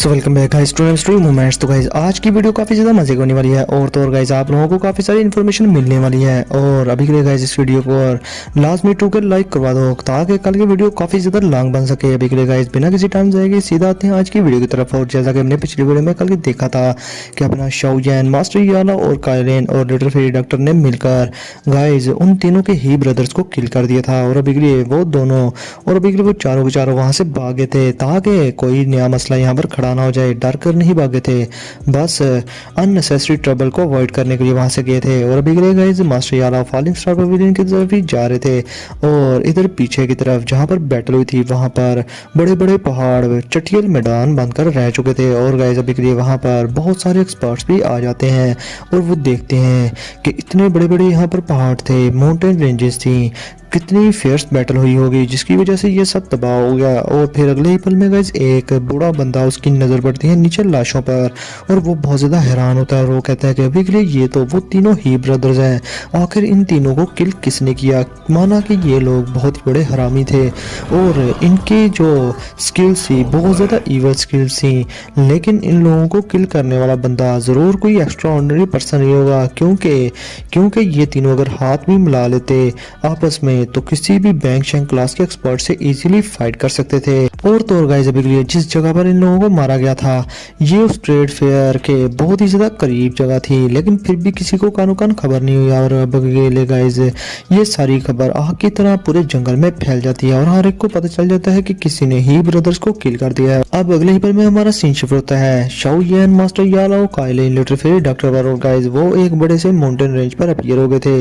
So welcome back guys to Story Moments. तो guys आज की वीडियो काफ़ी ज़्यादा मजे की होने वाली है और तो और गाइस आप लोगों को काफ़ी सारी इन्फॉर्मेशन मिलने वाली है। और अभी के लिए गाइस इस वीडियो को और लाजमी टू कर लाइक करवा दो ताकि कल की वीडियो काफ़ी ज़्यादा लॉन्ग बन सके। अभी के लिए गाइस बिना किसी टाइम जाएगी सीधा आते हैं आज की वीडियो की तरफ। और जैसा कि हमने पिछली वीडियो में कल देखा था कि अपना शाओयान, मास्टर याला और काइलिन और लिटिल फेरी डॉक्टर ने मिलकर गाइस उन तीनों के ही ब्रदर्स को किल कर दिया था। और अभी के लिए वो दोनों और अभी के लिए वो चारों के चारों वहाँ से भागे थे ताकि कोई नया मसला यहाँ पर खड़ा ना हो जाए। डर कर नहीं भागे थे, बस अननेसेसरी ट्रबल को अवॉइड करने के लिए वहां से गए थे। और अभी के लिए गाइस मास्टर याला फॉलिंग स्टार पवेलियन की तरफ ही जा रहे थे और इधर पीछे की तरफ जहां पर बैटल हुई थी वहां पर बड़े बड़े पहाड़ चटियल मैदान बनकर रह चुके थे। और गाइस अभी के लिए वहां पर बहुत सारे एक्सपर्ट्स भी आ जाते हैं और वो देखते हैं कि इतने बड़े बड़े यहाँ पर पहाड़ थे, माउंटेन रेंजेस थी, कितनी फेयर्स बैटल हुई होगी जिसकी वजह से ये सब तबाह हो गया। और फिर अगले ही पल में गाइस एक बूढ़ा बंदा उसकी नज़र पड़ती है नीचे लाशों पर और वो बहुत ज़्यादा हैरान होता है और वो कहता है कि अभी के लिए ये तो वो तीनों ही ब्रदर्स हैं, आखिर इन तीनों को किल किसने किया। माना कि ये लोग बहुत ही बड़े हरामी थे और इनकी जो स्किल्स थी बहुत ज़्यादा ईवल स्किल्स थी, लेकिन इन लोगों को किल करने वाला बंदा ज़रूर कोई एक्स्ट्रा ऑर्डिनरी पर्सन ही होगा क्योंकि ये तीनों अगर हाथ भी मिला लेते आपस में तो किसी भी बैंक शैंक क्लास के एक्सपर्ट से इजीली फाइट कर सकते थे। और तो और गाइस अभी के लिए जिस जगह पर इन लोगों को मारा गया था ये उस ट्रेड फेयर के बहुत ही ज्यादा करीब जगह थी, लेकिन फिर भी किसी को कानो कान खबर नहीं हुई। और अब के लिए गाइस ये सारी खबर आग की तरह पूरे जंगल में फैल जाती है और हर एक को पता चल जाता है कि किसी ने ही ब्रदर्स को किल कर दिया है। अब अगले ही पल में हमारा सीन शिफ्ट होता है शाओयान, मास्टर याला, काइलिन, लिटिल फेरी डॉक्टर पर। और गाइस वो एक बड़े से माउंटेन रेंज पर अपीयर हो गए थे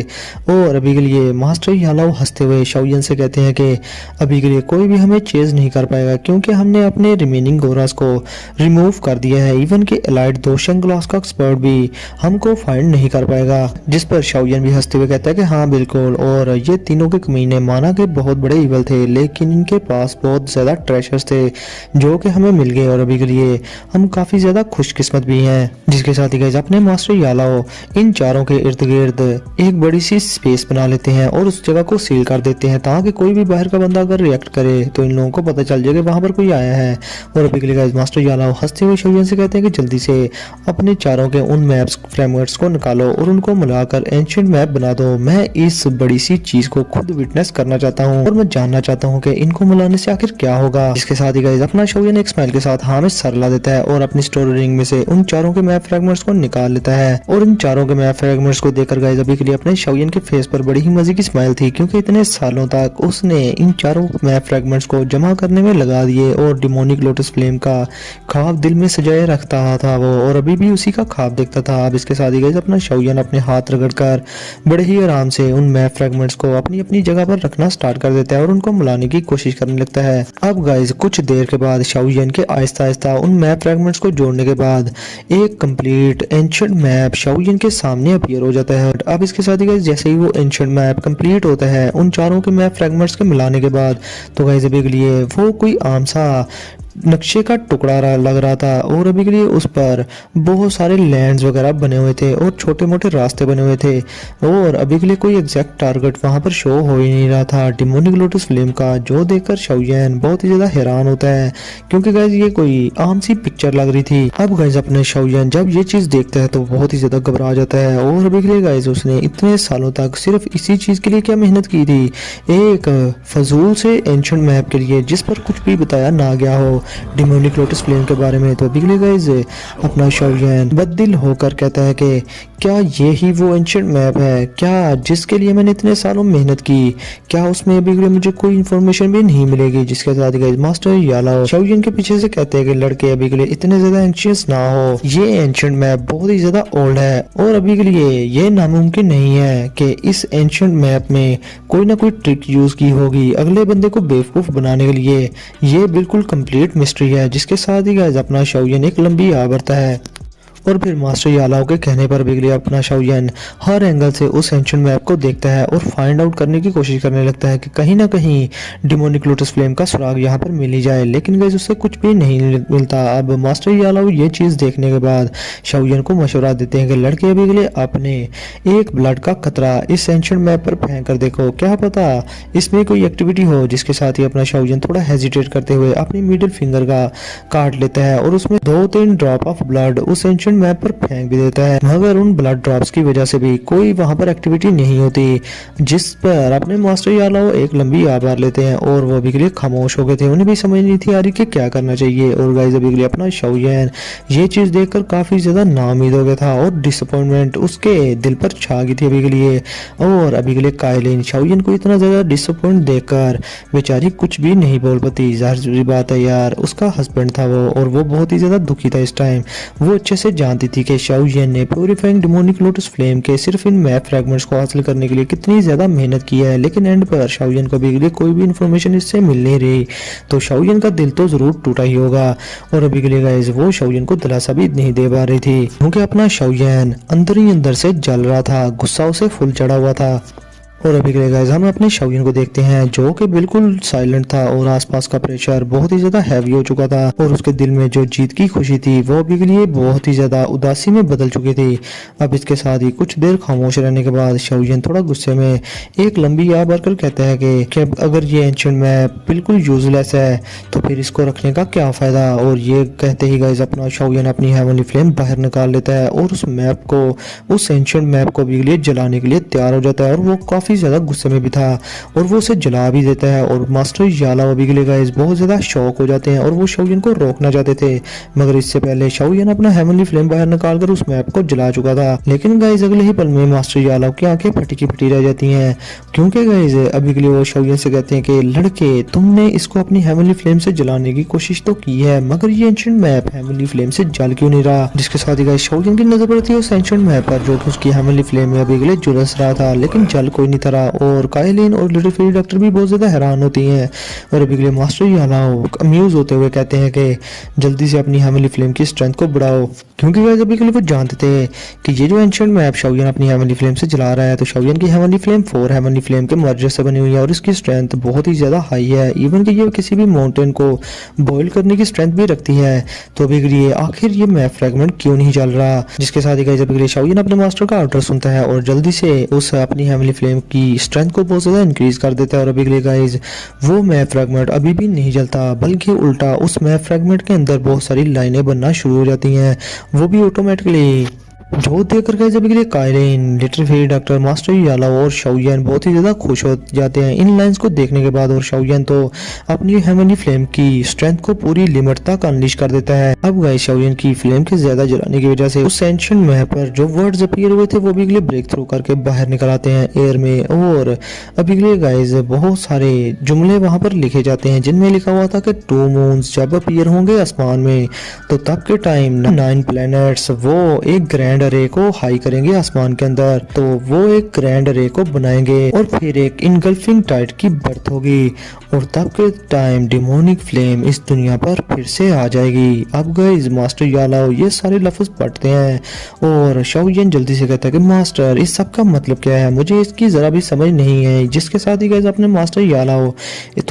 और अभी के लिए मास्टर याला हंसते हुए शाओयान से कहते हैं कि अभी के लिए कोई भी हमें चेज नहीं कर पाएगा क्योंकि हमने अपने रिमेनिंग गोरास को रिमूव कर दिया है। इवन के एलाइड दोशन क्लास का एक्सपर्ट भी हमको फाइंड नहीं कर पाएगा। जिस पर शाओयान भी हंसते हुए कहता है कि हाँ बिल्कुल। और ये तीनों के कमीने माना के बहुत बड़े इवल थे लेकिन इनके पास बहुत ज्यादा ट्रेजर्स थे जो कि हमें मिल गए और अभी के लिए हम काफी ज्यादा खुशकिस्मत भी हैं। जिसके साथ ही गाइस अपने मास्टर यालाओ इन चारों के इर्द गिर्द एक बड़ी सी स्पेस बना लेते हैं और उस जगह को सील कर देते हैं ताकि कोई भी बाहर का बंदा अगर रिएक्ट करे तो इन लोगों को पता चल जाए कि वहां पर कोई आया है। और अभी के लिए गाइस मास्टर यालाओ हंसते हुए शाओयान से कहते हैं कि जल्दी से अपने चारों के उन मैप्स फ्रेमवर्क्स को निकालो और उनको मिलाकर एंशिएंट मैप बना दो। मैं इस बड़ी सी चीज को खुद विटनेस करना चाहता हूँ और मैं जानना चाहता हूँ कि इनको मिलाने से आखिर क्या होगा। इसके साथ ही गाइस अपना शाओयान एक स्माइल के साथ हाँ में सर ला देता है और अपनी स्टोरी रिंग में से उन चारों के मैप फ्रेगमेंट्स को निकाल लेता है। और इन चारों के मैप फ्रेगमेंट्स को देखकर गाइस अभी के लिए अपने शाओयान के फेस पर बड़ी ही मजे की स्माइल थी क्योंकि इतने सालों तक उसने इन चारों मैप फ्रेगमेंट्स को जमा करने में लगा दिए और डिमोनिक लोटस फ्लेम का ख्वाब दिल में सजाए रखता था वो और अभी भी उसी का ख्वाब देखता था। अब इसके साथ ही गाइस अपना शाओयान अपने हाथ रगड़कर बड़े ही आराम से उन मैप फ्रेगमेंट्स को अपनी अपनी जगह पर रखना स्टार्ट कर देता है और उनको मिलाने की कोशिश करने लगता है। अब गाइस कुछ देर के बाद शाओयान के आहिस्ता आहिस्ता उन मैप फ्रेगमेंट्स को जोड़ने के बाद एक कंप्लीट एंशिएंट मैप शाओयान के सामने अपीयर हो जाता है। अब इसके साथ ही गाइस जैसे ही वो एंशिएंट मैप कंप्लीट होता है उन चारों के मैप फ्रेगमेंट्स के मिलाने के बाद तो गाइस अभी के लिए वो कोई आम सा नक्शे का टुकड़ा लग रहा था और अभी के लिए उस पर बहुत सारे लैंड्स वगैरह बने हुए थे और छोटे मोटे रास्ते बने हुए थे और अभी के लिए कोई एग्जैक्ट टारगेट वहां पर शो हो ही नहीं रहा था डिमोनिक लोटस फ्लेम का, जो देखकर शाओयान बहुत ही ज्यादा हैरान होता है क्योंकि गाइस ये कोई आम सी पिक्चर लग रही थी। अब गाइस अपने शाओयान जब ये चीज देखता है तो बहुत ही ज्यादा घबरा जाता है और अभी के लिए गाइस उसने इतने सालों तक सिर्फ इसी चीज के लिए क्या मेहनत की थी, एक फजूल से एंशिएंट मैप के लिए जिस पर कुछ भी बताया ना गया हो डिमोनिक लोटस फ्लेम के बारे में। तो अभी के लिए गाइस अपना शाओयान बददिल होकर कहता है कि क्या ये ही वो एंशिएंट मैप है क्या जिसके लिए मैंने इतने सालों मेहनत की, क्या उसमें अभी के लिए मुझे कोई इन्फॉर्मेशन भी नहीं मिलेगी। जिसके साथ गाइस मास्टर याला शाओयान के पीछे से कहते हैं कि लड़के अभी के लिए इतने ज्यादा एंशियस ना हो, ये एंशिएंट मैप बहुत ही ज्यादा ओल्ड है और अभी के लिए ये नामुमकिन नहीं है कि इस एंशिएंट मैप में कोई ना कोई ट्रिक यूज की होगी अगले बंदे को बेवकूफ बनाने के लिए। ये बिल्कुल कंप्लीट मिस्ट्री है। जिसके साथ ही गाइस अपना शाओयान एक लंबी आ भरता है और फिर मास्टर यालाओ के कहने पर बिगली अपना शाओयन हर एंगल से उस एंशिएंट मैप को देखता है और फाइंड आउट करने की कोशिश करने लगता है कि कहीं ना कहीं डिमोनिक लोटस फ्लेम का सुराग यहाँ पर मिल ही जाए, लेकिन गाइस उससे कुछ भी नहीं मिलता। अब मास्टर यालाओ ये चीज़ देखने के बाद शाओयन को मशवरा देते हैं कि लड़के अभी के लिए अपने एक ब्लड का कतरा इस एंशिएंट मैप पर फेंक कर देखो, क्या पता इसमें कोई एक्टिविटी हो। जिसके साथ ही अपना शाओयन थोड़ा हेजिटेट करते हुए अपनी मिडिल फिंगर का काट लेता है और उसमें 2-3 ड्रॉप ऑफ ब्लड उस एंशिएंट मैप पर फेंक भी देता है, मगर उन ब्लड ड्रॉप्स की वजह से भी कोई वहां पर एक्टिविटी नहीं होती। जिस पर अपने मास्टर यालाओ एक लंबी आह भर लेते हैं और वो अभी के लिए खामोश हो गए थे, उन्हें भी समझ नहीं थी आ रही कि क्या करना चाहिए। और गाइस अभी के लिए अपना शाओयन ये चीज देखकर काफी ज्यादा नाउम्मीद हो गया था और डिसअपॉइंटमेंट उसके दिल पर छा गई थी अभी के लिए। और अभी के लिए कायलिन शाओयन को इतना ज्यादा डिसअपॉइंट देखकर बेचारी कुछ भी नहीं बोल पाती। जाहिर सी बात है यार, उसका हस्बैंड था वो और वो बहुत ही ज्यादा दुखी था इस टाइम। वो अच्छे से जानती थी कि शाओयन ने प्यूरिफाइंग डिमोनिक लोटस फ्लेम के सिर्फ इन मैप फ्रेगमेंट्स को हासिल करने के लिए कितनी ज्यादा मेहनत की है, लेकिन एंड पर शाओयन को अभी के लिए कोई भी इंफॉर्मेशन इससे मिल नहीं रही। तो शाओयन का दिल तो जरूर टूटा ही होगा और अभी के लिए गाइस वो शाओयन को दिलासा भी नहीं दे पा रही थी, क्योंकि अपना शाओयन अंदर ही अंदर से जल रहा था, गुस्सा उसे फुल चढ़ा हुआ था। और अभी के लिए गाइस हम अपने शाओयन को देखते हैं जो कि बिल्कुल साइलेंट था और आसपास का प्रेशर बहुत ही ज्यादा हैवी हो चुका था और उसके दिल में जो जीत की खुशी थी वो अभी के लिए बहुत ही ज्यादा उदासी में बदल चुकी थी। अब इसके साथ ही कुछ देर खामोश रहने के बाद शाओयन थोड़ा गुस्से में एक लंबी आह भरकर कहता है कि अगर ये एंशिएंट मैप बिल्कुल यूजलेस है तो फिर इसको रखने का क्या फायदा। और ये कहते ही गाइस अपना शाओयन अपनी हेवनली फ्लेम बाहर निकाल लेता है और उस मैप को, उस एंशिएंट मैप को अभी के लिए जलाने के लिए तैयार हो जाता है और वो काफी ज्यादा गुस्से में भी था और वो उसे जला भी देता है। और मास्टर यालाओ अभी के लिए गाइस बहुत ज्यादा शॉक हो जाते हैं और वो शाओयन को रोकना चाहते थे, मगर इससे पहले शाओयन अपना हेवनली फ्लेम बाहर निकालकर उस मैप को जला चुका था। लेकिन गाइस अगले ही पल में मास्टर यालाओ की आंखें फटी की फटी रह जाती हैं, क्योंकि गाइस अभी के लिए वो शाओयन से कहते हैं कि लड़के तुमने इसको अपनी हेवनली फ्लेम से जलाने की कोशिश तो की है, मगर ये एंशिएंट मैप हेवनली फ्लेम से जल क्यों नहीं रहा। जिसके साथ ही गाइस शाओयन की नजर पड़ती है उस एंशिएंट मैप पर जो कि उसकी हेवनली फ्लेम में अभी के लिए झुलस रहा था, लेकिन जल कोई नहीं था। और कायलिन और लिटिल फेरी डॉक्टर भी बहुत ज्यादा हैरान होती हैं और अभी के लिए मास्टर यालाओ अम्यूज होते हुए कहते हैं कि जल्दी से अपनी हेवनली फ्लेम की स्ट्रेंथ को बढ़ाओ, क्योंकि गाइस अभी के लिए वो जानते थे कि ये जो एंशिएंट मैप शाओयन अपनी हेवनली फ्लेम से जला रहा है तो शाओयन की हेवनली फ्लेम 4 हेवनली फ्लेम के मर्जर से बनी हुई है और इसकी स्ट्रेंथ बहुत ही ज्यादा हाई है, इवन कि ये किसी भी माउंटेन को बॉइल करने की स्ट्रेंथ भी रखती है। तो अभी के लिए आखिर ये मैप फ्रेगमेंट क्यों नहीं चल रहा। जिसके साथ ही गाइस अभी के लिए शाओयन अपने मास्टर का ऑर्डर सुनता है और जल्दी से उस अपनी हेवनली फ्लेम की स्ट्रेंथ को बहुत ज्यादा इंक्रीज कर देता है। और अभी के लिए गाइस वो मैप फ्रेगमेंट अभी भी नहीं जलता, बल्कि उल्टा उस मैप फ्रेगमेंट के अंदर बहुत सारी लाइनें बनना शुरू हो जाती हैं, वो भी ऑटोमेटिकली। जो देखकर गाइस अभी के लिए Kylian, little fairy doctor, master यालाओ और शाओयन बहुत ही ज्यादा खुश हो जाते हैं इन लाइंस को देखने के बाद। और शाओयन तो अपनी हेवनली फ्लेम की स्ट्रेंथ को पूरी लिमिट तक अनलीश कर देता है। अब गाइस शाओयन की फ्लेम के ज्यादा जलाने की वजह से उस एंशिएंट मैप पर जो वर्ड्स अपीयर हुए थे वो अभी के लिए ब्रेक थ्रू करके बाहर निकल आते हैं एयर में। और अभी के लिए गाइस बहुत सारे जुमले वहां पर लिखे जाते हैं जिनमें लिखा हुआ था कि 2 मून्स जब अपीयर होंगे आसमान में तो तब के टाइम 9 प्लैनेट्स वो एक ग्रैंड अरे को हाई करेंगे आसमान के अंदर, तो वो एक ग्रैंड अरे को बनाएंगे और फिर एक इनगल्फिंग टाइड की बर्थ होगी और तब के टाइम डिमोनिक फ्लेम इस दुनिया पर फिर से आ जाएगी। अब गाइस मास्टर यालाओ ये सारे लफ्ज पढ़ते हैं और शाओयन जल्दी से कहता है कि मास्टर इस सब का मतलब क्या है, मुझे इसकी जरा भी समझ नहीं है। जिसके साथ ही गाइस अपने मास्टर यालाओ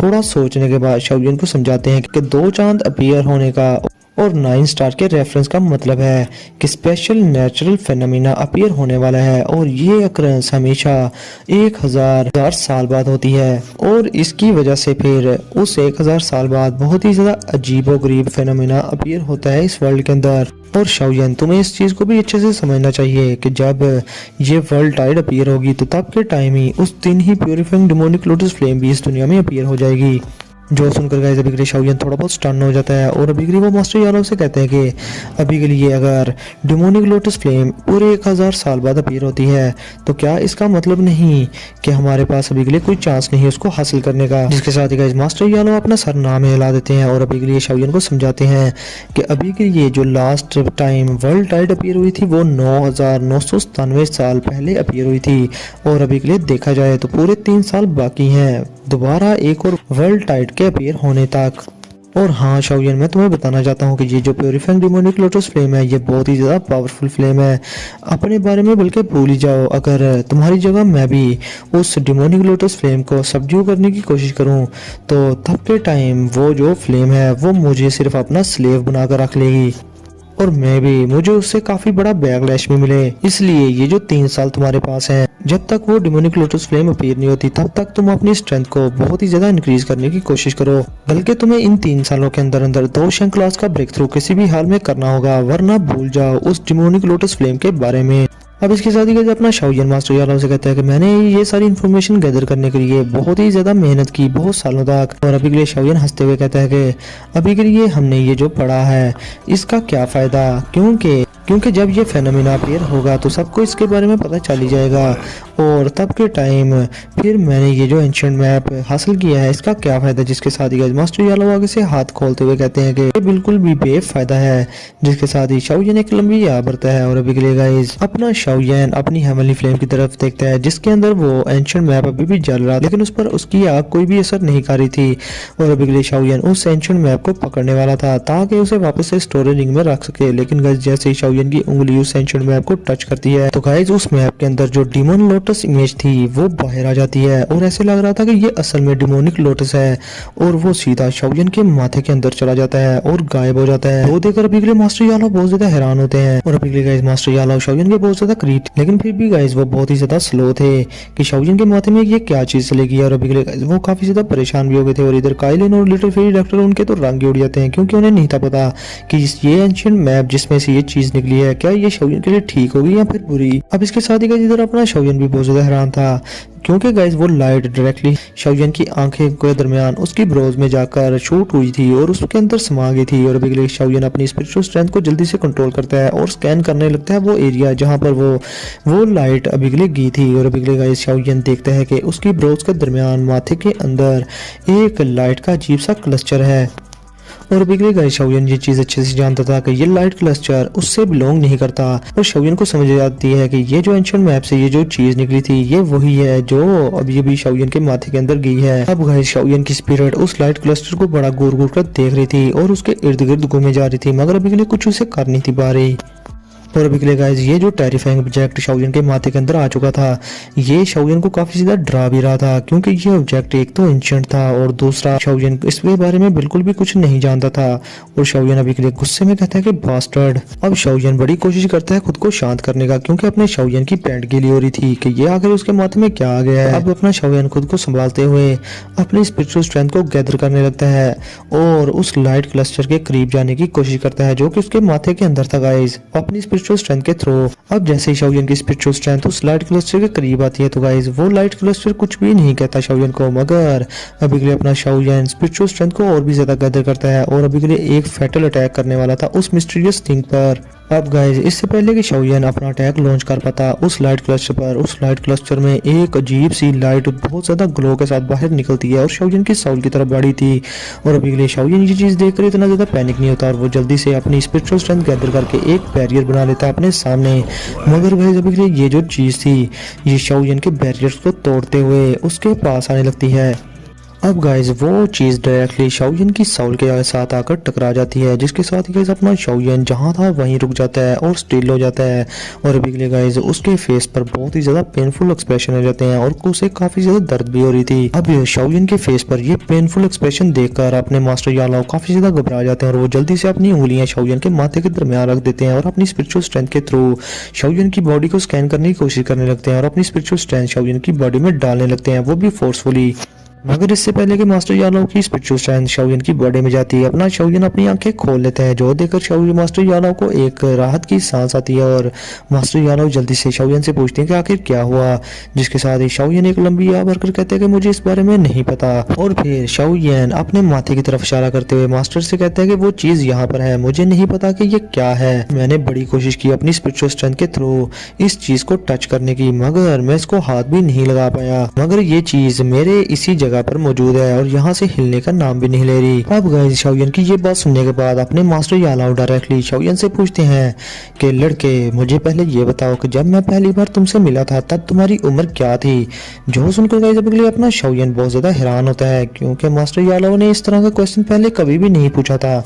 थोड़ा सोचने के बाद शाओयन को समझाते हैं कि 2 चांद अपीयर होने का और 9 स्टार के रेफरेंस का मतलब है कि स्पेशल नेचुरल फेनोमेना अपीयर होने वाला है और ये अक्रंस हमेशा 1000 साल बाद होती है और इसकी वजह से फिर उस 1000 साल बाद बहुत ही ज्यादा अजीबोगरीब फेनोमेना अपीयर होता है इस वर्ल्ड के अंदर। और शाओयन तुम्हें इस चीज को भी अच्छे से समझना चाहिए कि जब ये वर्ल्ड टाइड अपीयर होगी तो तब के टाइम ही उस दिन ही प्यूरिफाइंग डिमोनिक लोटस फ्लेम भी इस दुनिया में अपीयर हो जाएगी। जो सुनकर गाइस अभी के लिए शाओयन थोड़ा बहुत स्टन हो जाता है और अभी के लिए वो मास्टर यालाओ से कहते हैं कि अभी के लिए अगर डिमोनिक लोटस फ्लेम पूरे 1000 साल बाद अपीयर होती है तो क्या इसका मतलब नहीं कि हमारे पास अभी के लिए कोई चांस नहीं है उसको हासिल करने का। जिसके साथ ही गाइस मास्टर यालाओ अपना सर नाम हिला देते हैं और अभी के लिए शाओयन को समझाते हैं कि अभी के लिए जो last time world tide appear हुई थी वो 9997 साल पहले अपीयर हुई थी और अभी के लिए देखा जाए तो पूरे 3 साल बाकी हैं दोबारा एक और वर्ल्ड टाइड के अपीयर होने तक। और हाँ शाओयन, मैं तुम्हें बताना चाहता हूँ कि ये जो प्योरीफाइंग डिमोनिक लोटस फ्लेम है ये बहुत ही ज़्यादा पावरफुल फ्लेम है। अपने बारे में बल्कि भूल ही जाओ। अगर तुम्हारी जगह मैं भी उस डिमोनिक लोटस फ्लेम को सबड्यू करने की कोशिश करूँ तो तब के टाइम वो जो फ्लेम है वो मुझे सिर्फ अपना स्लेव बनाकर रख लेगी और मुझे उससे काफी बड़ा बैकलैश भी मिले। इसलिए ये जो 3 साल तुम्हारे पास है, जब तक वो डिमोनिक लोटस फ्लेम अपीयर नहीं होती तब तक तुम अपनी स्ट्रेंथ को बहुत ही ज्यादा इंक्रीज करने की कोशिश करो। बल्कि तुम्हें इन 3 सालों के अंदर अंदर 2 शंख क्लास का ब्रेक थ्रू किसी भी हाल में करना होगा, वरना भूल जाओ उस डिमोनिक लोटस फ्लेम के बारे में। अब इसके साथ ही गाइस अपना शाओयन मास्टर यादव से कहता है कि मैंने ये सारी इन्फॉर्मेशन गैदर करने के लिए बहुत ही ज्यादा मेहनत की बहुत सालों तक। और अभी के लिए शाओयन हंसते हुए कहता है कि अभी के लिए हमने ये जो पढ़ा है इसका क्या फायदा, क्योंकि जब ये फेनोमेना अपीयर होगा तो सबको इसके बारे में पता चल ही जाएगा और तब के टाइम फिर मैंने ये जो एंशिएंट मैप हासिल किया है इसका क्या फायदा। जिसके साथ ही गाइस मास्टर यादव आगे से हाथ खोलते हुए कहते हैं कि ये बिल्कुल भी बेफायदा है। जिसके साथ ही शाओयन एक लंबी याद बढ़ता है और अभी के लिए गाइस अपना शाओयन अपनी हेवनली फ्लेम की तरफ देखता है जिसके अंदर वो एंशिएंट मैप अभी भी जल रहा, लेकिन उस पर उसकी आग कोई भी असर नहीं कर रही थी। और अभी के लिए शाओयन उस एंशिएंट मैप को पकड़ने वाला था ताकि उसे वापस से स्टोरेज रिंग में रख सके, लेकिन गाइस जैसे ही शाओयन की उंगली उस एंशिएंट मैप को टच करती है तो गाइस उस मैप के अंदर जो डिमोन लोटस इमेज थी वो बाहर आ जाती है और ऐसे लग रहा था कि ये असल में डिमोनिक लोटस है और वो सीधा शाओयन के माथे के अंदर चला जाता है और गायब हो जाता है। वो देखकर अभी के लिए मास्टर यादव बहुत ज्यादा हैरान होते हैं और अभी के लिए गाइस मास्टर यादव शाओयन के बहुत ज्यादा करीब, लेकिन फिर भी गाइस वो बहुत ही ज्यादा स्लो थे कि शाओयन के माथे में ये क्या चीज चलेगी। और अभी के लिए गाइस वो काफी ज्यादा परेशान भी हो गए थे और इधर काइलिन और लिटिल फेरी डॉक्टर उनके तो रंग उड़ जाते हैं क्योंकि उन्हें नहीं था पता कि ये एंशिएंट मैप जिसमें से ये चीज निकली है क्या ये शाओयन के लिए ठीक होगी या फिर बुरी। अब इसके साथ ही गाइस इधर अपना शाओयन भी बहुत ज्यादा हैरान था क्योंकि गाइस वो लाइट डायरेक्टली शाओयन की आंखें के दरमियान उसकी ब्रोज में जाकर शूट हुई थी और उसके अंदर समा गई थी। और अभी शाओयन अपनी स्पिरिचुअल स्ट्रेंथ को जल्दी से कंट्रोल करता है और स्कैन करने लगता है वो एरिया जहां पर वो लाइट अभी गई थी। और अभी गाइस शाओयन देखता है कि उसकी ब्रोज के दरमियान माथे के अंदर एक लाइट का अजीब सा क्लस्टर है। और बिगड़े गए शाओयन ये चीज अच्छे से जानता था कि ये लाइट क्लस्टर उससे बिलोंग नहीं करता और शाओयन को समझ आती है कि ये जो एंशिएंट मैप से ये जो चीज निकली थी ये वही है जो अभी शाओयन के माथे के अंदर गई है। अब गाइस शाओयन की स्पिरिट उस लाइट क्लस्टर को बड़ा घूर घूर कर देख रही थी और उसके इर्द गिर्द घूमे जा रही थी, मगर अभी के लिए कुछ उसे कर नहीं थी पा रही। और अभी के लिए गाइस ये जो टेरिफाइंग ऑब्जेक्ट शाओयन के माथे के अंदर आ चुका था ये शाओयन को काफी ज्यादा डरा भी रहा था क्योंकि ये ऑब्जेक्ट एक तो एंशिएंट था और दूसरा शाओयन इसके बारे में बिल्कुल भी कुछ नहीं जानता था। और शाओयन अभी के लिए गुस्से में कहता है कि बास्टर्ड। अब शाओयन बड़ी कोशिश करता है खुद को शांत करने का क्योंकि अपने शाओयन की पैंट गीली हो रही थी कि ये आखिर उसके माथे में क्या आ गया है। अब अपना शाओयन खुद को संभालते हुए अपनी स्पिरिचुअल स्ट्रेंथ को गैदर करने लगता है और उस लाइट क्लस्टर के करीब जाने की कोशिश करता है जो कि उसके माथे के अंदर था गाइस अपनी स्पिरिचुअल स्ट्रेंथ के थ्रू। अब जैसे ही शाओयन की स्पिरिचुअल स्ट्रेंथ उस लाइट क्लस्टर के करीब आती है तो गाइस वो लाइट क्लस्टर कुछ भी नहीं कहता शाओयन को, मगर अभी के लिए अपना शाओयन स्पिरिचुअल स्ट्रेंथ को और भी ज्यादा गैदर करता है और अभी के लिए एक फैटल अटैक करने वाला था उस मिस्टीरियस थिंग पर। अब गाइस इससे पहले कि शाओयन अपना अटैक लॉन्च कर पाता उस लाइट क्लस्टर पर, उस लाइट क्लस्टर में एक अजीब सी लाइट बहुत ज्यादा ग्लो के साथ बाहर निकलती है और शाओयन की साउल की तरफ बढ़ी थी। और अभी के लिए शाओयन ये चीज देखकर इतना ज्यादा पैनिक नहीं होता और वो जल्दी से अपनी स्पिरिचुअल स्ट्रेंथ गैदर करके एक बैरियर बना लेता है अपने सामने। मगर गाइस अभी के लिए ये जो चीज थी ये शाओयन के बैरियर्स को तोड़ते हुए उसके पास आने लगती है। अब गाइस वो चीज डायरेक्टली शाओयन की साउल के साथ आकर टकरा जाती है जिसके साथ ही गाइस अपना शाओयन जहां था वहीं रुक जाता है और स्टिल हो जाता है। और अभी के लिए गाइस उसके फेस पर बहुत ही ज्यादा पेनफुल एक्सप्रेशन हो जाते हैं और उसे काफी ज्यादा दर्द भी हो रही थी। अब शाओयन के फेस पर ये पेनफुल एक्सप्रेशन देखकर अपने मास्टर यालाओ काफी ज्यादा घबरा जाते हैं और वो जल्दी से अपनी उंगलियां शाओयन के माथे के दरमियान रख देते हैं और अपनी स्पिरिचुअल स्ट्रेंथ के थ्रू शाओयन की बॉडी को स्कैन करने की कोशिश करने लगते हैं और अपनी स्पिरिचुअल स्ट्रेंथ शाओयन की बॉडी में डालने लगते हैं, वो भी फोर्सफुली। मगर इससे पहले कि मास्टर यालाओ की स्पिरिचुअल स्ट्रेंथ शाओयन की बॉडी में जाती है अपना शाओयन अपनी आंखें खोल लेते हैं जो देखकर शाओयन मास्टर यालाओ को एक राहत की सांस आती है और मास्टर यालाओ जल्दी से शाओयन से पूछते हैं कि आखिर क्या हुआ। जिसके साथ ही शाओयन एक लंबी आह भरकर कहते हैं कि मुझे इस बारे में नहीं पता। और फिर शाओयन अपने माथे की तरफ इशारा करते हुए मास्टर से कहते हैं कि वो चीज यहाँ पर है, मुझे नहीं पता कि ये क्या है। मैंने बड़ी कोशिश की अपनी स्पिरिचुअल स्ट्रेंथ के थ्रू इस चीज को टच करने की, मगर मैं इसको हाथ भी नहीं लगा पाया। मगर ये चीज मेरे इसी जगह जगह पर मौजूद है और यहाँ से हिलने का नाम भी नहीं ले रही। अब गाइस शाओयन की ये बात सुनने के बाद अपने मास्टर यालाओ डायरेक्टली शाओयन से पूछते हैं कि लड़के मुझे पहले ये बताओ कि जब मैं पहली बार तुमसे मिला था तब तुम्हारी उम्र क्या थी। जो सुनकर गाइस अभी अपना शाओयन बहुत ज्यादा हैरान होता है, क्योंकि मास्टर यालाओ ने इस तरह का क्वेश्चन पहले कभी भी नहीं पूछा था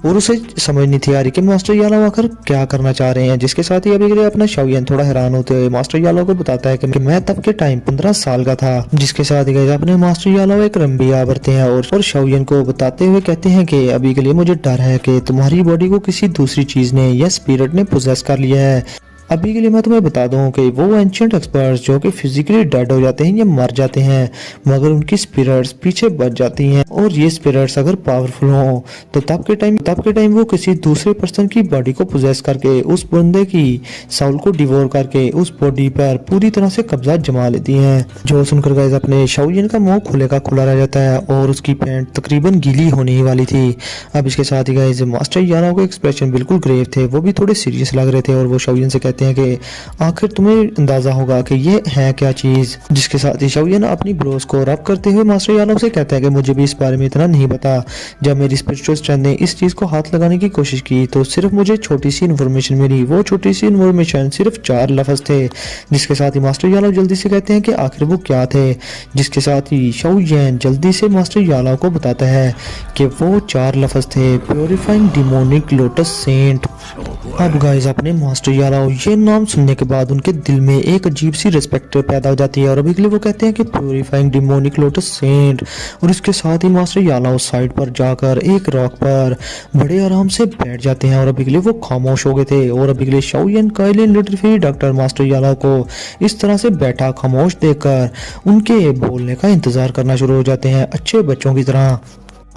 और उसे समझ नहीं थी आ रही कि मास्टर यालाओ आखिर क्या करना चाह रहे हैं। जिसके साथ ही अभी अपना शाओयन थोड़ा हैरान होते हुए मास्टर यालाओ को बताता है कि मैं तब के टाइम 15 साल का था। जिसके साथ ही अपने मास्टर यालाओ एक रंबिया भरते हैं और शाओयन को बताते हुए कहते हैं कि अभी के लिए मुझे डर है कि तुम्हारी बॉडी को किसी दूसरी चीज ने या स्पिरिट ने पोजेस कर लिया है। अभी के लिए मैं तुम्हें बता दूं कि वो एंशिएंट एक्सपर्ट्स जो कि फिजिकली डेड हो जाते हैं या मर जाते हैं, मगर उनकी स्पिरिट्स पीछे बच जाती हैं और ये स्पिरिट्स अगर पावरफुल हों तो तब के टाइम वो किसी दूसरे पर्सन की बॉडी को पोजेस करके उस बंदे की साउल को डिवोर करके उस बॉडी पर पूरी तरह से कब्जा जमा लेती हैं। जो सुनकर गाइस अपने शाओयन का मुंह खुले का खुला रह जाता है और उसकी पैंट तकरीबन गीली होने ही वाली थी। अब इसके साथ ही गाइस मास्टर यालाओ के एक्सप्रेशन बिल्कुल ग्रेव थे, वो भी थोड़े सीरियस लग रहे थे और वो शाओयन से कहते हैं कि आखिर तुम्हें अंदाजा होगा कि ये है क्या चीज। जिसके साथ ही शाओयन अपनी ब्रोस को रब करते हुए मास्टर यालाओ से कहता है कि मुझे भी इस बारे में इतना नहीं पता। जब मेरी स्पिरिचुअल स्ट्रेंथ ने इस चीज को हाथ लगाने की कोशिश की तो सिर्फ मुझे छोटी सी इन्फॉर्मेशन मिली। वो छोटी सी इन्फॉर्मेशन सिर्फ 4 लफ्ज थे। जिसके साथ ही मास्टर यालाओ जल्दी से कहते हैं कि आखिर वो क्या थे। जिसके साथ ही शाओयन जल्दी से मास्टर यालाओ को बताता है कि वो 4 लफ्ज थे, प्योरीफाइंग डिमोनिक लोटस सेंट। अब गाइस अपने मास्टर यालाओ ये नाम सुनने के बाद उनके दिल में एक अजीब सी रिस्पेक्ट पैदा हो जाती है और अभी के लिए वो कहते हैं कि प्योरीफाइंग डिमोनिक लोटस सेंट। और इसके साथ ही मास्टर यालाओ साइड पर जाकर एक रॉक पर बड़े आराम से बैठ जाते हैं और अभी के लिए वो खामोश हो गए थे। और अभी के लिए शाओयन, काइलिन, लुटफी डॉक्टर मास्टर यालाओ को इस तरह से बैठा खामोश देखकर उनके बोलने का इंतजार करना शुरू हो जाते हैं अच्छे बच्चों की तरह।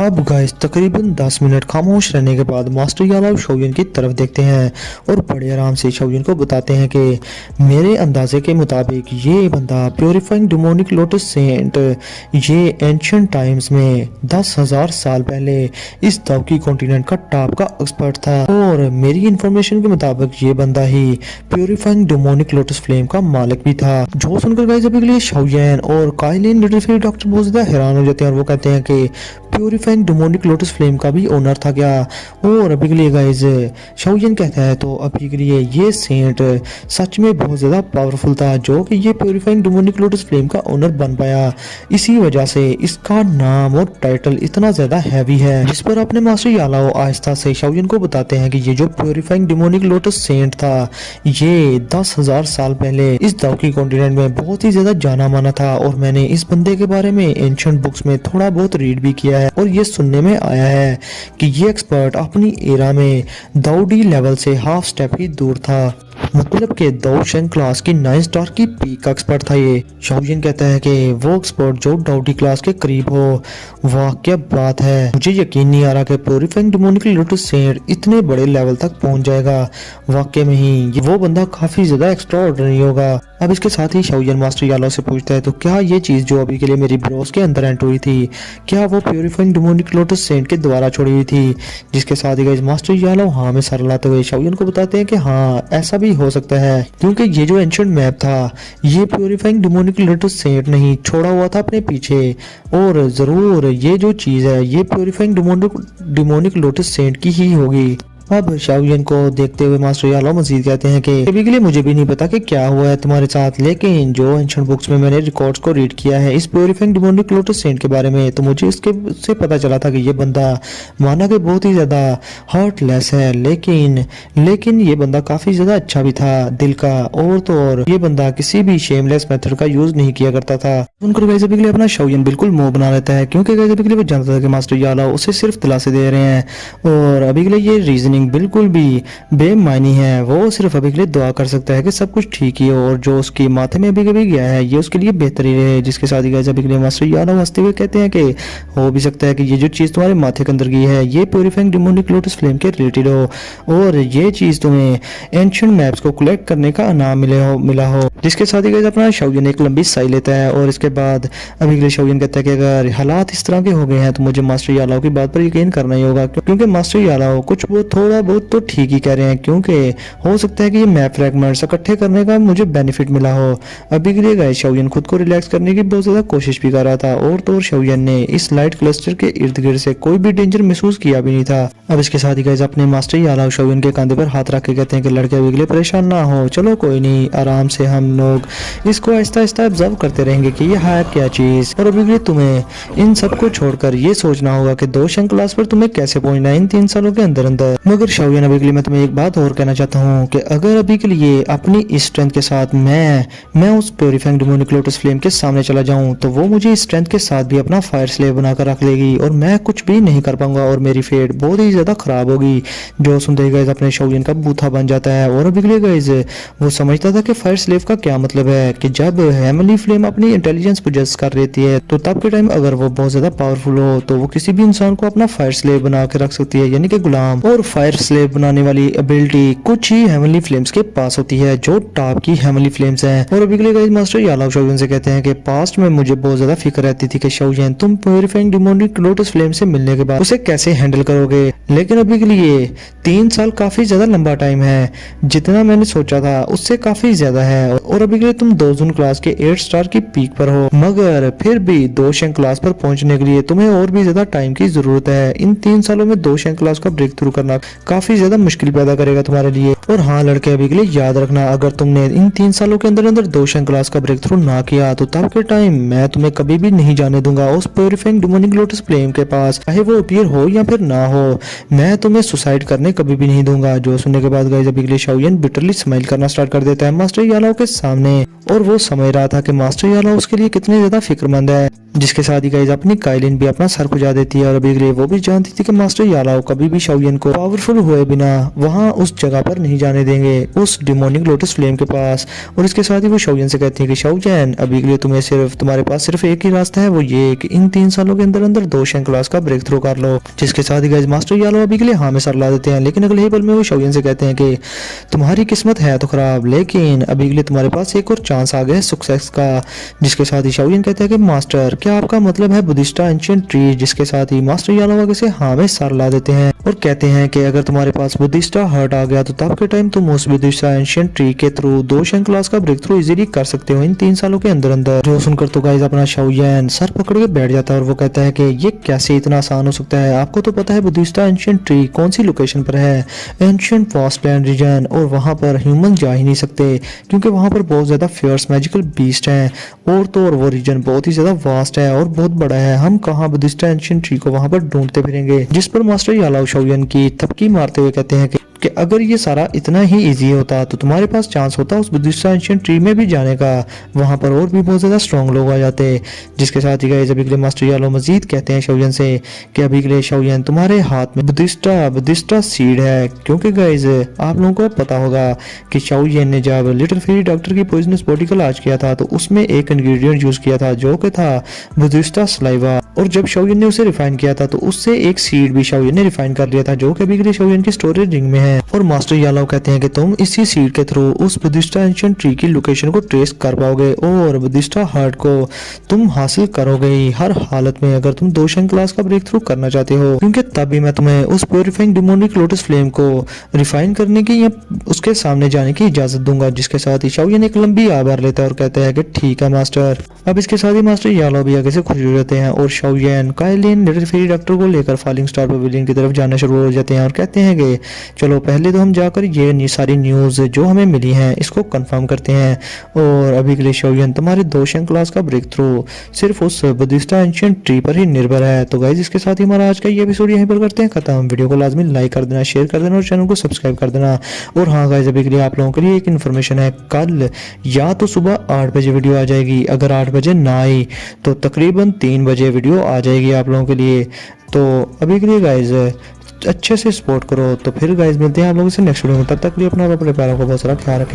अब गाइस तकरीबन 10 मिनट खामोश रहने के बाद मास्टर यालाओ शाओयन की तरफ देखते हैं और बड़े आराम से शाओयन को बताते हैं कि मेरे अंदाजे के मुताबिक ये बंदा प्योरीफाइंग डिमोनिक लोटस सेंट ये एंशिएंट टाइम्स में 10,000 साल पहले इस दौकी कॉन्टिनेंट का टॉप का एक्सपर्ट था और मेरी इंफॉर्मेशन के मुताबिक ये बंदा ही प्योरीफाइंग डिमोनिक लोटस फ्लेम का मालिक भी था। जो सुनकर गाइस अभी के लिए शाओयन और काइलिन, लिटिल डॉक्टर बहुत ज्यादा हैरान हो जाते हैं और वो कहते हैं कि प्योरीफाइंग डिमोनिक लोटस फ्लेम का भी ओनर था क्या। और अभी के लिए गाइस शाओयन कहता है तो अभी के लिए ये सेंट सच में बहुत ज्यादा पावरफुल था जो कि ये प्योरीफाइंग डिमोनिक लोटस फ्लेम का ओनर बन पाया। इसी वजह से इसका नाम और टाइटल इतना ज्यादा हैवी है। जिस पर अपने मास्टर यालाओ आहिस्ता से शाओयन को बताते हैं कि ये जो प्योरीफाइंग डिमोनिक लोटस सेंट था ये 10,000 साल पहले इस दौकी कॉन्टिनेंट में बहुत ही ज्यादा जाना माना था और मैंने इस बंदे के बारे में एंशिएंट बुक्स में थोड़ा बहुत रीड भी किया है और ये सुनने में आया है कि ये एक्सपर्ट अपनी एरा में दाऊडी लेवल से हाफ स्टेप ही दूर था, मतलब के दाऊशन क्लास की 9 स्टार की पीक का एक्सपर्ट था ये। शाओयन कहता है कि वो एक्सपर्ट जो दाऊडी क्लास के करीब हो, वाह क्या बात है, मुझे यकीन नहीं आ रहा कि प्योरीफाइंग डिमोनिक लोटस सेंट इतने बड़े लेवल तक पहुंच जाएगा। वाकई में ही वो बंदा काफी ज्यादा एक्स्ट्राऑर्डिनरी होगा। अब इसके साथ ही शाओयन मास्टर यालाओ से पूछता है तो क्या ये चीज जो अभी के लिए मेरी ब्रोस के अंदर एंटर हुई थी क्या वो प्योरीफाइंग डिमोनिक लोटस सेंट के द्वारा छोड़ी हुई थी। जिसके साथ ही मास्टर यालाओ हाँ में सर लाते हुए शाओयन को बताते हैं कि हाँ ऐसा भी हो सकता है क्योंकि ये जो एंशिएंट मैप था ये प्योरीफाइंग डिमोनिक लोटस सेंट नहीं छोड़ा हुआ था अपने पीछे और जरूर ये जो चीज है ये प्योरीफाइंग डिमोनिक लोटस सेंट की ही होगी। अब शाओयन को देखते हुए मास्टर यालाओ मजीद कहते हैं कि अभी के लिए मुझे भी नहीं पता कि क्या हुआ है तुम्हारे साथ, लेकिन जो एंशिएंट बुक्स में मैंने रिकॉर्ड्स को रीड किया है इस प्योरीफाइंग डिमोनिक लोटस सेंट के बारे में तो मुझे इसके से पता चला था कि ये बंदा माना कि बहुत ही ज्यादा हार्टलेस है, लेकिन ये बंदा काफी ज्यादा अच्छा भी था दिल का और तो और ये बंदा किसी भी शेमलेस मेथड का यूज नहीं किया करता था। उनकर गाइस अभी के लिए अपना शाओयन बिल्कुल मुंह बना लेता है क्योंकि गाइस अभी के लिए वो जानता था कि मास्टर यालाओ उसे सिर्फ दिलासे दे रहे हैं और अभी के लिए ये रीजनिंग बिल्कुल भी बेमायनी है। वो सिर्फ अभी के लिए दुआ कर सकता है कि सब कुछ ठीक ही हो और जो उसके माथे में अभी कभी गया है ये उसके लिए बेहतर ही रहे। जिसके साथ ही गाइस अभी के लिए मास्टर यालाओ हंसते हुए कहते हैं कि हो भी सकता है कि ये जो चीज तुम्हारे माथे के अंदर गई है ये प्योरीफाइंग डिमोनिक लोटस फ्लेम के रिलेटेड हो और ये चीज तुम्हें एंशिएंट मैप्स को कलेक्ट करने का इनाम मिला हो। जिसके साथ ही गाइस अपना शाओयन एक लंबी साई लेता है और इसके बाद अभी के लिए शाओयन कहता है कि अगर हालात इस तरह के हो गए हैं तो मुझे मास्टर यालाओ की बात पर यकीन करना ही होगा क्योंकि मास्टर यालाओ कुछ वो थोड़ा बहुत तो ठीक ही कह रहे हैं, क्योंकि हो सकता है कि ये मैप फ्रैगमेंट्स इकट्ठे करने का मुझे बेनिफिट मिला हो। अभी के लिए गाइस शाओयन खुद को रिलैक्स करने की बहुत ज़्यादा कोशिश भी कर रहा था, और तो और शाओयन ने इस लाइट क्लस्टर के इर्द गिर्द से कोई भी डेंजर महसूस किया भी नहीं था। अब इसके साथ ही गाइस अपने मास्टर यालाओ शाओयन के कंधे पर हाथ रख के कहते हैं कि लड़के अभी के लिए परेशान ना हो, चलो कोई नहीं, आराम से हम लोग इसको आहिस्ता आहिस्ता ऑब्जर्व करते रहेंगे कि ये है क्या चीज़। और अभी के लिए तुम्हें इन सबको छोड़कर ये सोचना होगा कि दो शंख क्लास पर तुम्हें कैसे पहुंचना है इन 3 सालों के अंदर अंदर। मगर शाओयन अभी के लिए मैं तुम्हें एक बात और कहना चाहता हूँ कि अगर अभी के लिए अपनी इस स्ट्रेंथ के साथ मैं उस प्योरीफाइंग डेमोनिक लोटस फ्लेम के सामने चला जाऊं, तो वो मुझे इस स्ट्रेंथ के साथ भी अपना फायर स्लेव बनाकर रख लेगी और मैं कुछ भी नहीं कर पाऊंगा और मेरी फेट बहुत ही ज्यादा खराब होगी। जो सुनते ही गाइस अपने शाओयन का बूथा बन जाता है। और अभी के लिए गाइस वो समझता था कि फायर स्लेव का क्या मतलब है, कि जब हेमली फ्लेम अपनी इंटेलिजेंस पोजेस कर लेती है तो तब के टाइम अगर वो बहुत ज्यादा पावरफुल हो तो वो किसी भी इंसान को अपना फायर स्लेव बना के रख सकती है, यानी कि गुलाम। और फायर स्लेव बनाने वाली एबिलिटी कुछ ही हेमली फ्लेम्स के पास होती है जो टॉप की हेमली फ्लेम्स हैं। और अभी के लिए गाइस मास्टर यालाओ शाओयन से कहते हैं कि पास्ट में मुझे बहुत ज्यादा फिक्र रहती थी कि शाओयन तुम प्यूरिफाइंग डेमोनिक लोटस फ्लेम से मिलने के बाद उसे कैसे हैंडल करोगे, लेकिन अभी के लिए 3 साल काफी ज्यादा लंबा टाइम है, जितना मैंने सोचा था उससे काफी ज्यादा है। और अभी के लिए तुम 2 जून क्लास के 8 स्टार की पीक पर हो, मगर फिर भी 2 शंख क्लास पर पहुंचने के लिए तुम्हें और भी ज्यादा टाइम की जरूरत है। इन 3 सालों में 2 शंख क्लास का ब्रेक थ्रू करना काफी ज्यादा मुश्किल पैदा करेगा तुम्हारे लिए। और हाँ लड़के अभी के लिए याद रखना, अगर तुमने इन 3 सालों के अंदर अंदर 2 शंख क्लास का ब्रेक थ्रू ना किया तो तब के टाइम मैं तुम्हें कभी भी नहीं जाने दूंगा उस प्यूरिफाइंग डेमोनिक लोटस फ्लेम के पास, चाहे वो अपीयर हो या फिर ना हो। मैं तुम्हें सुसाइड करने कभी भी नहीं दूंगा। जो सुनने के बाद गाइस अभी के लिए शाओयन बिटरली स्माइल करना स्टार्ट कर देता है मास्टर यालाओ के सामने, और वो समझ रहा था कि मास्टर यालाओ उसके लिए कितने ज्यादा फिक्रमंद है। जिसके साथ ही गाइस अपनी काइलिन भी अपना सर खुजा देती है, और अभी के लिए वो भी जानती थी कि मास्टर यालाओ कभी भी शाओयन को पावरफुल हुए बिना वहां उस जगह पर नहीं जाने देंगे, उस डेमोनिक लोटस फ्लेम के पास। और इसके साथ ही वो शाओयन से कहती है कि शाओयन अभी के लिए तुम्हारे पास सिर्फ एक ही रास्ता है, वो ये कि इन 3 सालों के अंदर अंदर 2 शंख क्लास का ब्रेक थ्रू कर लो। जिसके साथ ही गाइस मास्टर यालाओ अभी के लिए हाँ में सर ला देते हैं, लेकिन अगले ही पल में वो शाओयन से कहते हैं कि तुम्हारी किस्मत है तो खराब, लेकिन अभी के लिए तुम्हारे पास एक और चांस आ गया है सक्सेस का। जिसके साथ ही शाओयन कहते हैं कि मास्टर क्या आपका मतलब है बुद्धिस्टा एंशिएंट ट्री। जिसके साथ ही मास्टर यालाओ आगे से हाँ में सर ला देते हैं और कहते हैं कि अगर तुम्हारे पास बुद्धिस्टा हर्ट आ गया तो तब के टाइम तुम उस बुद्धिस्टा एंशिएंट ट्री के थ्रू 2 शंख क्लास का ब्रेक थ्रू इजीली कर सकते हो इन 3 सालों के अंदर अंदर। जो सुनकर तो गाइस अपना शाओयन सर पकड़ के बैठ जाता है और वो कहता है कि ये कैसे इतना आसान हो सकता है, आपको तो पता है बुद्धिस्टा एंशिएंट ट्री कौन सी लोकेशन पर है, एंशिएंट वास्टलैंड रीजन, और वहां पर ह्यूमन जा ही नहीं सकते क्योंकि वहां पर बहुत ज्यादा फियर्स मैजिकल बीस्ट हैं, और तो और वो रीजन बहुत ही ज्यादा वास्ट है और बहुत बड़ा है। हम कहाँ बुद्धिस्टा एंशिएंट ट्री को वहां पर ढूंढते फिरेंगे। जिस पर मास्टर यालाओ शाओयन की थपकी मारते हुए कहते हैं कि अगर ये सारा इतना ही इजी होता तो तुम्हारे पास चांस होता उस बुद्धिस्टा एंशिएंट ट्री में भी जाने का, वहां पर और भी बहुत ज्यादा स्ट्रॉन्ग लोग आ जाते। जिसके साथ ही गाइस अभी के लिए मास्टर यालाओ मजीद कहते हैं शाओयन से कि अभी के लिए शाओयन तुम्हारे हाथ में बुद्धिस्टा सीड है, क्योंकि गाइस आप लोगों को पता होगा कि शाओयन ने जब लिटिल फेरी डॉक्टर की पॉइजनस बॉडी का इलाज किया था तो उसमें एक इंग्रेडिएंट यूज किया था जो कि था बुद्धिस्टा सलाइवा, और जब शाओयन ने उसे रिफाइन किया था तो उससे एक सीड भी शाओयन ने रिफाइन कर लिया था जो कि अभी के लिए शाओयन की स्टोरेज रिंग में है। और मास्टर यालाओ कहते हैं कि तुम इसी सीड के थ्रू उस बुद्धिस्टा एंशिएंट ट्री की लोकेशन को ट्रेस कर पाओगे और बुद्धिस्टा हार्ट को तुम हासिल करोगे हर हालत में अगर तुम 2 शंख क्लास का ब्रेक थ्रू करना चाहते हो, क्योंकि तभी मैं तुम्हें उस प्यूरिफाइंग डेमोनिक लोटस फ्लेम को रिफाइन करने की या उसके सामने जाने की इजाजत दूंगा। जिसके साथ ही शाओयन एक लंबी आह भर लेता है और कहता है कि ठीक है मास्टर। अब इसके साथ ही मास्टर यालाओ भी आगे से खुश हो जाते हैं और Shaoyan Kaelin little fairy doctor को लेकर फॉलिंग स्टार पवेलियन की तरफ जाना शुरू हो जाते हैं और कहते हैं कि चलो पहले तो हम जाकर ये सारी न्यूज़ जो हमें मिली हैं इसको कंफर्म करते हैं। और अभी के लिए शाओयन तुम्हारे 2 शंख क्लास का ब्रेक थ्रू सिर्फ उस बुद्धिस्टा एंशिएंट ट्री पर ही निर्भर है। तो गाइस इसके साथ ही हमारा आज का ये एपिसोड यहीं पर करते हैं खत्म। वीडियो को लाजमी लाइक कर देना, शेयर कर देना और चैनल को सब्सक्राइब कर देना। और हाँ गाइस अभी के लिए आप लोगों के लिए एक इन्फॉर्मेशन है, कल या तो सुबह 8 बजे वीडियो आ जाएगी, अगर 8 बजे ना आई तो तकरीबन 3 बजे वीडियो आ जाएगी आप लोगों के लिए। तो अभी के लिए गाइस अच्छे से सपोर्ट करो। तो फिर गाइस मिलते हैं आप लोगों से नेक्स्ट वीडियो में, तब तक के लिए अपना और अपने प्यारों को बहुत सारा ख्याल रखें।